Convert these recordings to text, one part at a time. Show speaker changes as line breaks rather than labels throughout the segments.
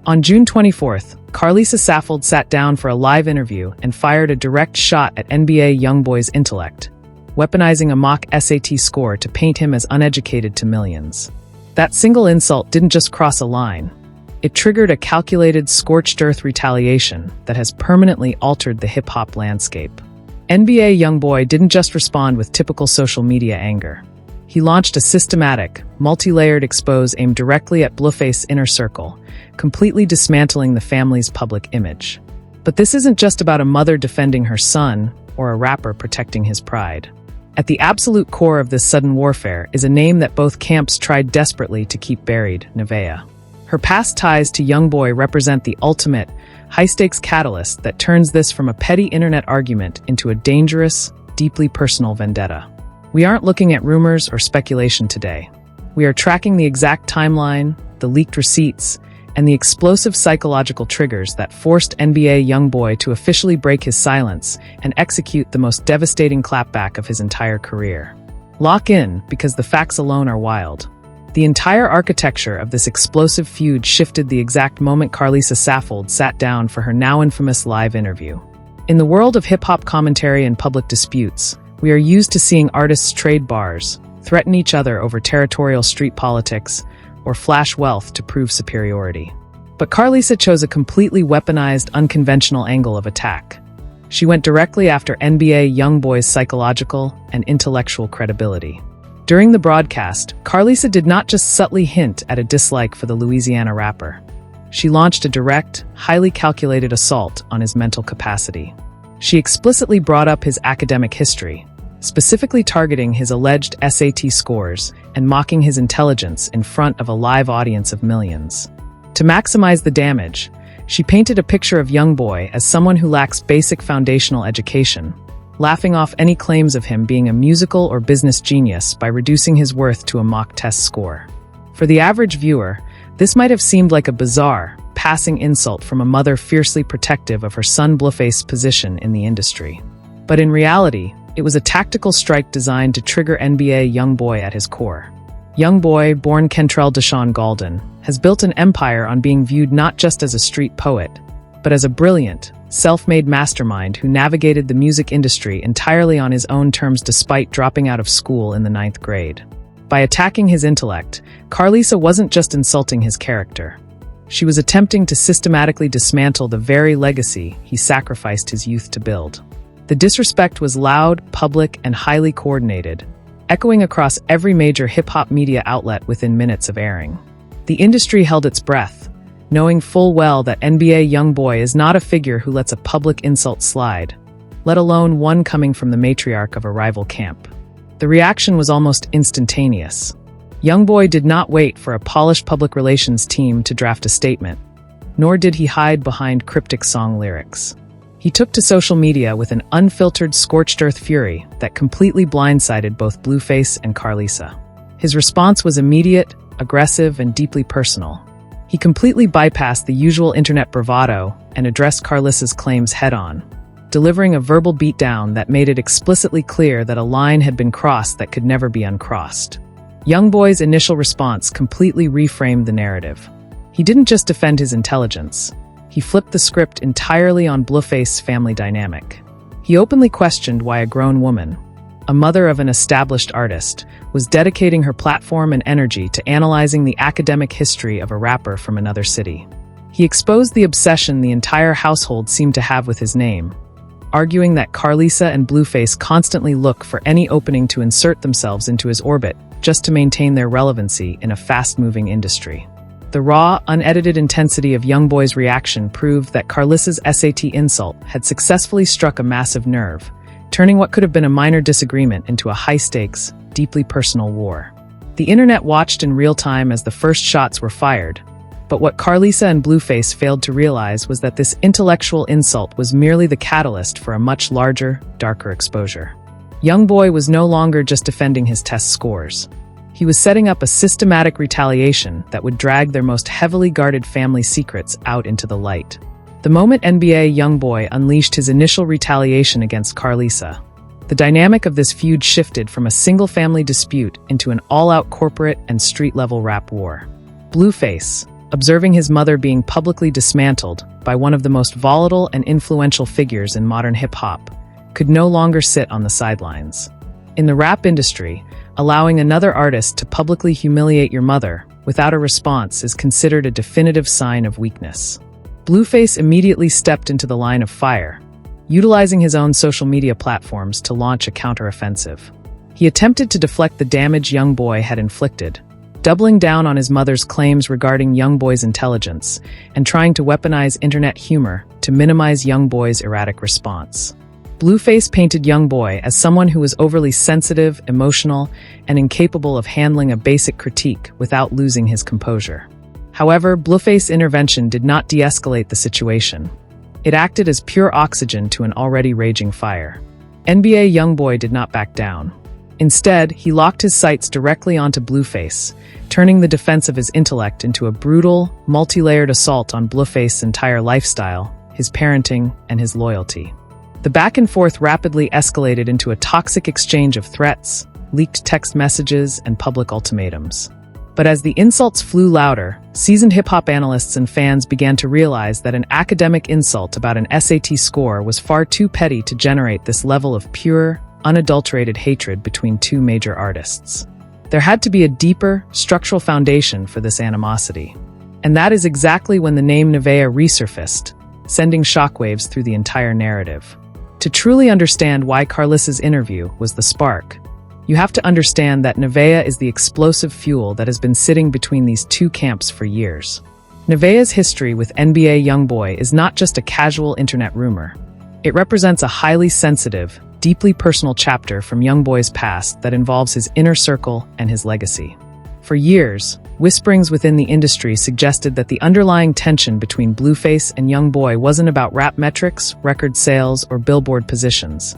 On June 24th, Karlissa sat down for a live interview and fired a direct shot at NBA YoungBoy's intellect, weaponizing a mock SAT score to paint him as uneducated to millions. That single insult didn't just cross a line. It triggered a calculated, scorched-earth retaliation that has permanently altered the hip-hop landscape. NBA YoungBoy didn't just respond with typical social media anger. He launched a systematic, multi-layered expose aimed directly at Blueface's inner circle, completely dismantling the family's public image. But this isn't just about a mother defending her son or a rapper protecting his pride. At the absolute core of this sudden warfare is a name that both camps tried desperately to keep buried: Nevaeh. Her past ties to YoungBoy represent the ultimate, high-stakes catalyst that turns this from a petty internet argument into a dangerous, deeply personal vendetta. We aren't looking at rumors or speculation today. We are tracking the exact timeline, the leaked receipts, and the explosive psychological triggers that forced NBA YoungBoy to officially break his silence and execute the most devastating clapback of his entire career. Lock in, because the facts alone are wild. The entire architecture of this explosive feud shifted the exact moment Karlissa sat down for her now infamous live interview. In the world of hip-hop commentary and public disputes, we are used to seeing artists trade bars, threaten each other over territorial street politics, or flash wealth to prove superiority. But Karlissa chose a completely weaponized, unconventional angle of attack. She went directly after NBA YoungBoy's psychological and intellectual credibility. During the broadcast, Karlissa did not just subtly hint at a dislike for the Louisiana rapper. She launched a direct, highly calculated assault on his mental capacity. She explicitly brought up his academic history, specifically targeting his alleged SAT scores and mocking his intelligence in front of a live audience of millions. To maximize the damage, she painted a picture of YoungBoy as someone who lacks basic foundational education, laughing off any claims of him being a musical or business genius by reducing his worth to a mock test score. For the average viewer, this might have seemed like a bizarre, passing insult from a mother fiercely protective of her son Blueface's position in the industry. But in reality, it was a tactical strike designed to trigger NBA YoungBoy at his core. YoungBoy, born Kentrell Deshaun Gaulden, has built an empire on being viewed not just as a street poet, but as a brilliant, self-made mastermind who navigated the music industry entirely on his own terms despite dropping out of school in the 9th grade. By attacking his intellect, Karlissa wasn't just insulting his character. She was attempting to systematically dismantle the very legacy he sacrificed his youth to build. The disrespect was loud, public, and highly coordinated, echoing across every major hip-hop media outlet within minutes of airing. The industry held its breath, knowing full well that NBA YoungBoy is not a figure who lets a public insult slide, let alone one coming from the matriarch of a rival camp. The reaction was almost instantaneous. YoungBoy did not wait for a polished public relations team to draft a statement, nor did he hide behind cryptic song lyrics. He took to social media with an unfiltered scorched-earth fury that completely blindsided both Blueface and Karlissa. His response was immediate, aggressive, and deeply personal. He completely bypassed the usual internet bravado and addressed Karlissa's claims head-on, delivering a verbal beatdown that made it explicitly clear that a line had been crossed that could never be uncrossed. YoungBoy's initial response completely reframed the narrative. He didn't just defend his intelligence. He flipped the script entirely on Blueface's family dynamic. He openly questioned why a grown woman, a mother of an established artist, was dedicating her platform and energy to analyzing the academic history of a rapper from another city. He exposed the obsession the entire household seemed to have with his name, arguing that Karlissa and Blueface constantly look for any opening to insert themselves into his orbit just to maintain their relevancy in a fast-moving industry. The raw, unedited intensity of YoungBoy's reaction proved that Karlissa's SAT insult had successfully struck a massive nerve, turning what could have been a minor disagreement into a high-stakes, deeply personal war. The internet watched in real time as the first shots were fired, but what Karlissa and Blueface failed to realize was that this intellectual insult was merely the catalyst for a much larger, darker exposure. YoungBoy was no longer just defending his test scores. He was setting up a systematic retaliation that would drag their most heavily guarded family secrets out into the light. The moment NBA YoungBoy unleashed his initial retaliation against Karlissa, the dynamic of this feud shifted from a single family dispute into an all-out corporate and street-level rap war. Blueface, observing his mother being publicly dismantled by one of the most volatile and influential figures in modern hip-hop, could no longer sit on the sidelines. In the rap industry, allowing another artist to publicly humiliate your mother without a response is considered a definitive sign of weakness. Blueface immediately stepped into the line of fire, utilizing his own social media platforms to launch a counteroffensive. He attempted to deflect the damage YoungBoy had inflicted, doubling down on his mother's claims regarding YoungBoy's intelligence and trying to weaponize internet humor to minimize YoungBoy's erratic response. Blueface painted YoungBoy as someone who was overly sensitive, emotional, and incapable of handling a basic critique without losing his composure. However, Blueface's intervention did not de-escalate the situation. It acted as pure oxygen to an already raging fire. NBA YoungBoy did not back down. Instead, he locked his sights directly onto Blueface, turning the defense of his intellect into a brutal, multi-layered assault on Blueface's entire lifestyle, his parenting, and his loyalty. The back-and-forth rapidly escalated into a toxic exchange of threats, leaked text messages, and public ultimatums. But as the insults flew louder, seasoned hip-hop analysts and fans began to realize that an academic insult about an SAT score was far too petty to generate this level of pure, unadulterated hatred between two major artists. There had to be a deeper, structural foundation for this animosity. And that is exactly when the name Nevaeh resurfaced, sending shockwaves through the entire narrative. To truly understand why Karlissa's interview was the spark, you have to understand that Nevaeh is the explosive fuel that has been sitting between these two camps for years. Nevaeh's history with NBA YoungBoy is not just a casual internet rumor. It represents a highly sensitive, deeply personal chapter from YoungBoy's past that involves his inner circle and his legacy. For years, whisperings within the industry suggested that the underlying tension between Blueface and YoungBoy wasn't about rap metrics, record sales, or Billboard positions.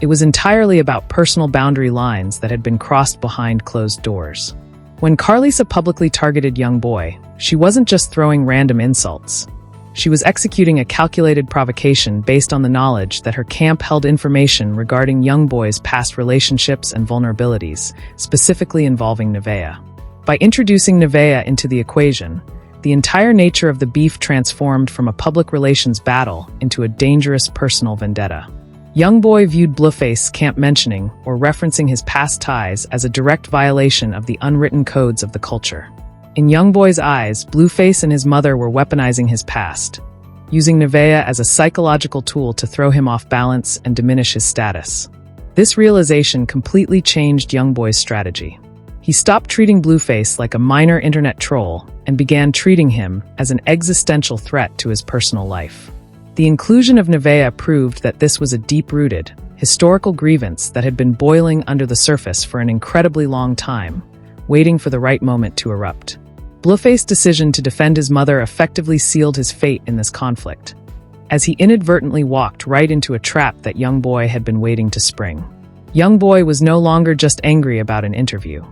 It was entirely about personal boundary lines that had been crossed behind closed doors. When Karlissa publicly targeted YoungBoy, she wasn't just throwing random insults. She was executing a calculated provocation based on the knowledge that her camp held information regarding YoungBoy's past relationships and vulnerabilities, specifically involving Nevaeh. By introducing Nevaeh into the equation, the entire nature of the beef transformed from a public relations battle into a dangerous personal vendetta. YoungBoy viewed Blueface's camp mentioning or referencing his past ties as a direct violation of the unwritten codes of the culture. In YoungBoy's eyes, Blueface and his mother were weaponizing his past, using Nevaeh as a psychological tool to throw him off balance and diminish his status. This realization completely changed YoungBoy's strategy. He stopped treating Blueface like a minor internet troll and began treating him as an existential threat to his personal life. The inclusion of Nevaeh proved that this was a deep-rooted, historical grievance that had been boiling under the surface for an incredibly long time, waiting for the right moment to erupt. Blueface's decision to defend his mother effectively sealed his fate in this conflict, as he inadvertently walked right into a trap that YoungBoy had been waiting to spring. YoungBoy was no longer just angry about an interview.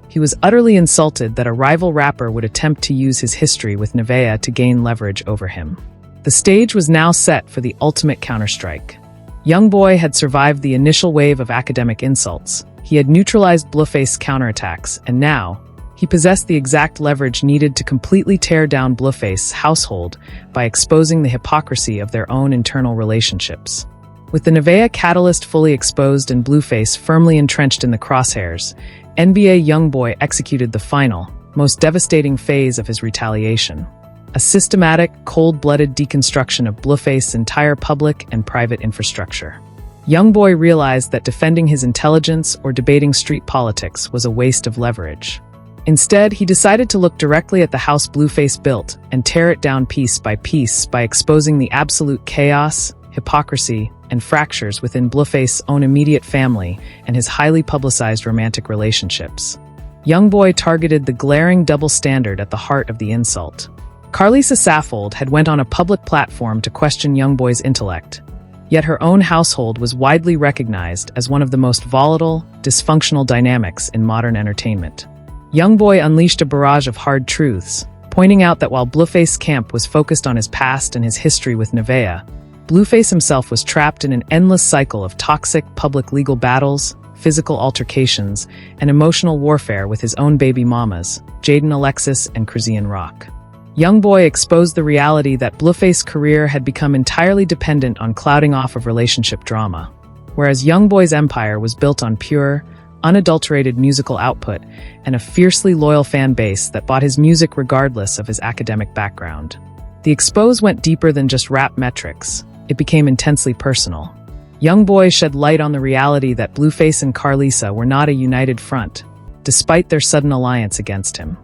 He was utterly insulted that a rival rapper would attempt to use his history with Nevaeh to gain leverage over him. The stage was now set for the ultimate counterstrike. YoungBoy had survived the initial wave of academic insults. He had neutralized Blueface's counterattacks, and now, he possessed the exact leverage needed to completely tear down Blueface's household by exposing the hypocrisy of their own internal relationships. With the Nevaeh catalyst fully exposed and Blueface firmly entrenched in the crosshairs, NBA YoungBoy executed the final, most devastating phase of his retaliation. A systematic, cold-blooded deconstruction of Blueface's entire public and private infrastructure. YoungBoy realized that defending his intelligence or debating street politics was a waste of leverage. Instead, he decided to look directly at the house Blueface built and tear it down piece by exposing the absolute chaos, hypocrisy, and fractures within Blueface's own immediate family and his highly publicized romantic relationships. YoungBoy targeted the glaring double standard at the heart of the insult. Karlissa had went on a public platform to question YoungBoy's intellect, yet her own household was widely recognized as one of the most volatile, dysfunctional dynamics in modern entertainment. YoungBoy unleashed a barrage of hard truths, pointing out that while Blueface's camp was focused on his past and his history with Nevaeh, Blueface himself was trapped in an endless cycle of toxic public legal battles, physical altercations, and emotional warfare with his own baby mamas, Jaden Alexis and Chrisian Rock. YoungBoy exposed the reality that Blueface's career had become entirely dependent on clouding off of relationship drama, whereas YoungBoy's empire was built on pure, unadulterated musical output and a fiercely loyal fan base that bought his music regardless of his academic background. The expose went deeper than just rap metrics. It became intensely personal. YoungBoy shed light on the reality that Blueface and Karlissa were not a united front, despite their sudden alliance against him.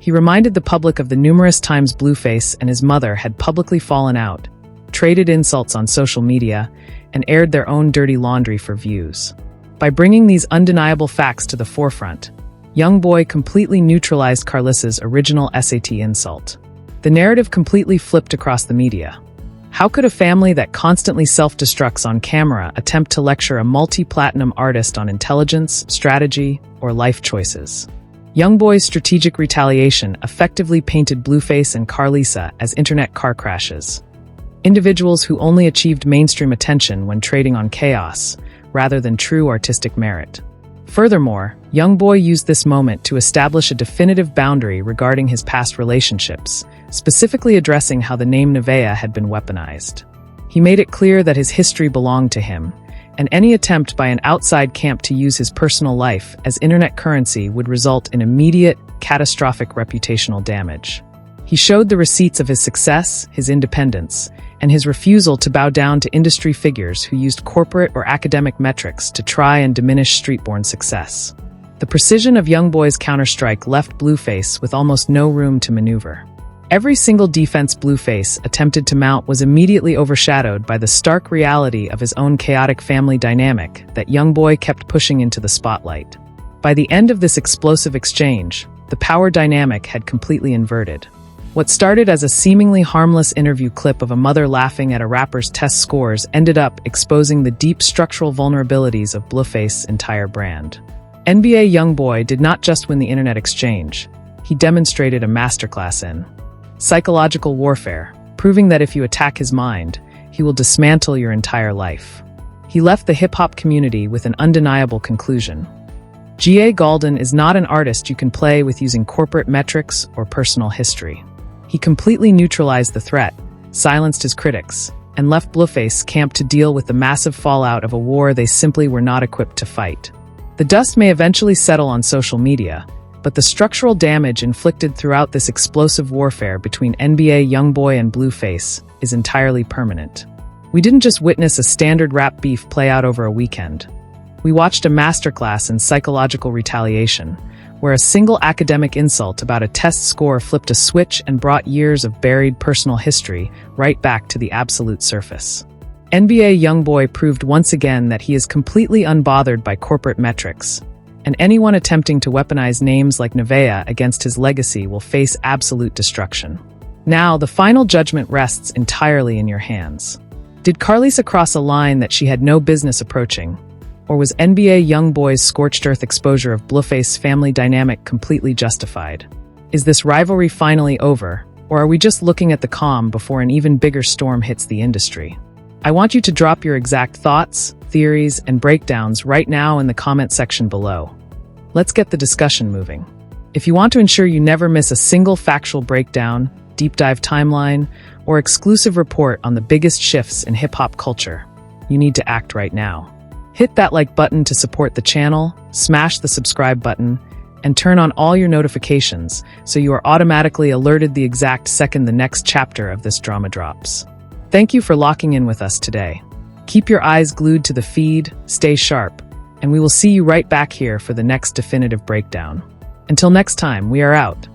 He reminded the public of the numerous times Blueface and his mother had publicly fallen out, traded insults on social media, and aired their own dirty laundry for views. By bringing these undeniable facts to the forefront, YoungBoy completely neutralized Karlissa's original SAT insult. The narrative completely flipped across the media. How could a family that constantly self-destructs on camera attempt to lecture a multi-platinum artist on intelligence, strategy, or life choices? YoungBoy's strategic retaliation effectively painted Blueface and Karlissa as internet car crashes, individuals who only achieved mainstream attention when trading on chaos, rather than true artistic merit. Furthermore, YoungBoy used this moment to establish a definitive boundary regarding his past relationships, specifically addressing how the name Nevaeh had been weaponized. He made it clear that his history belonged to him, and any attempt by an outside camp to use his personal life as internet currency would result in immediate, catastrophic reputational damage. He showed the receipts of his success, his independence, and his refusal to bow down to industry figures who used corporate or academic metrics to try and diminish street-born success. The precision of YoungBoy's counterstrike left Blueface with almost no room to maneuver. Every single defense Blueface attempted to mount was immediately overshadowed by the stark reality of his own chaotic family dynamic that YoungBoy kept pushing into the spotlight. By the end of this explosive exchange, the power dynamic had completely inverted. What started as a seemingly harmless interview clip of a mother laughing at a rapper's test scores ended up exposing the deep structural vulnerabilities of Blueface's entire brand. NBA YoungBoy did not just win the internet exchange, he demonstrated a masterclass in psychological warfare, proving that if you attack his mind, he will dismantle your entire life. He left the hip-hop community with an undeniable conclusion. G.A. Golden is not an artist you can play with using corporate metrics or personal history. He completely neutralized the threat, silenced his critics, and left Blueface's camp to deal with the massive fallout of a war they simply were not equipped to fight. The dust may eventually settle on social media, but the structural damage inflicted throughout this explosive warfare between NBA YoungBoy and Blueface is entirely permanent. We didn't just witness a standard rap beef play out over a weekend. We watched a masterclass in psychological retaliation, where a single academic insult about a test score flipped a switch and brought years of buried personal history right back to the absolute surface. NBA YoungBoy proved once again that he is completely unbothered by corporate metrics, and anyone attempting to weaponize names like Nevaeh against his legacy will face absolute destruction. Now, the final judgment rests entirely in your hands. Did Karlissa cross a line that she had no business approaching? Or was NBA YoungBoy's scorched earth exposure of Blueface's family dynamic completely justified? Is this rivalry finally over, or are we just looking at the calm before an even bigger storm hits the industry? I want you to drop your exact thoughts, theories, and breakdowns right now in the comment section below. Let's get the discussion moving. If you want to ensure you never miss a single factual breakdown, deep dive timeline, or exclusive report on the biggest shifts in hip-hop culture, you need to act right now. Hit that like button to support the channel, smash the subscribe button, and turn on all your notifications so you are automatically alerted the exact second the next chapter of this drama drops. Thank you for locking in with us today. Keep your eyes glued to the feed, stay sharp, and we will see you right back here for the next definitive breakdown. Until next time, we are out.